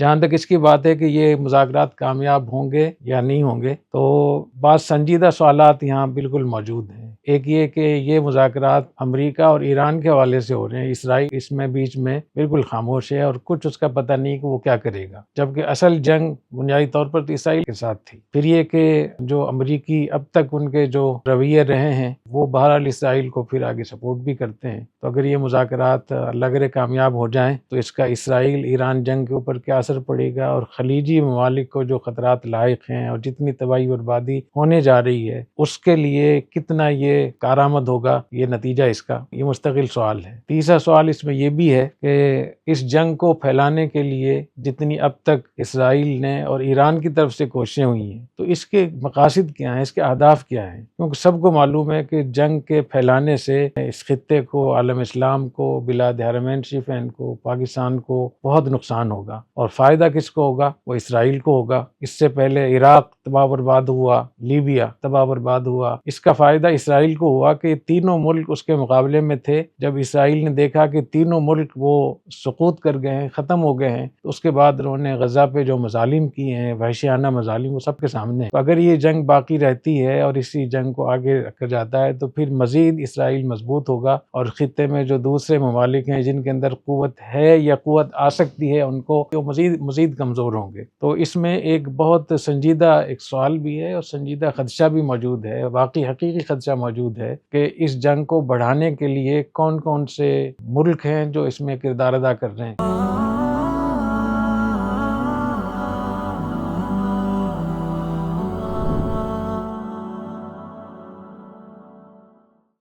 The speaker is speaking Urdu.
جہاں تک اس کی بات ہے کہ یہ مذاکرات کامیاب ہوں گے یا نہیں ہوں گے، تو بعض سنجیدہ سوالات یہاں بالکل موجود ہیں۔ ایک یہ کہ یہ مذاکرات امریکہ اور ایران کے حوالے سے ہو رہے ہیں، اسرائیل اس میں بیچ میں بالکل خاموش ہے اور کچھ اس کا پتہ نہیں کہ وہ کیا کرے گا، جبکہ اصل جنگ بنیادی طور پر تو اسرائیل کے ساتھ تھی۔ پھر یہ کہ جو امریکی اب تک ان کے جو رویے رہے ہیں وہ بہرحال اسرائیل کو پھر آگے سپورٹ بھی کرتے ہیں، تو اگر یہ مذاکرات اللہ کرے کامیاب ہو جائیں تو اس کا اسرائیل ایران جنگ کے اوپر کیا اثر پڑے گا، اور خلیجی ممالک کو جو خطرات لاحق ہیں اور جتنی تباہی بربادی ہونے جا رہی ہے اس کے لیے کتنا یہ کارآمد ہوگا، یہ نتیجہ اس کا یہ مستقل سوال ہے۔ تیسرا سوال اس میں یہ بھی ہے کہ اس جنگ کو پھیلانے کے لیے جتنی اب تک اسرائیل نے اور ایران کی طرف سے کوششیں ہوئی ہیں تو اس کے مقاصد کیا ہیں، اس کے اہداف کیا ہیں، کیونکہ سب کو معلوم ہے کہ جنگ کے پھیلانے سے اس خطے کو، عالم اسلام کو، بلاد حرمین شریفین کو، پاکستان کو بہت نقصان ہوگا، اور فائدہ کس کو ہوگا؟ وہ اسرائیل کو ہوگا۔ اس سے پہلے عراق تباہ برباد ہوا، لیبیا تباہ برباد ہوا، اس کا فائدہ اسرائیل کو ہوا کہ تینوں ملک اس کے مقابلے میں تھے۔ جب اسرائیل نے دیکھا کہ تینوں ملک وہ سقوط کر گئے ہیں، ختم ہو گئے ہیں، تو اس کے بعد انہوں نے غزہ پہ جو مظالم کیے ہیں، وحشیانہ مظالم، وہ سب کے سامنے ہیں۔ تو اگر یہ جنگ باقی رہتی ہے اور اسی جنگ کو آگے رکھا جاتا ہے تو پھر مزید اسرائیل مضبوط ہوگا، اور خطے میں جو دوسرے ممالک ہیں جن کے اندر قوت ہے یا قوت آ سکتی ہے ان کو وہ مزید کمزور ہوں گے۔ تو اس میں ایک بہت سنجیدہ ایک سوال بھی ہے اور سنجیدہ خدشہ بھی موجود ہے، واقعی حقیقی خدشہ موجود ہے کہ اس جنگ کو بڑھانے کے لیے کون کون سے ملک ہیں جو اس میں کردار ادا کر رہے ہیں۔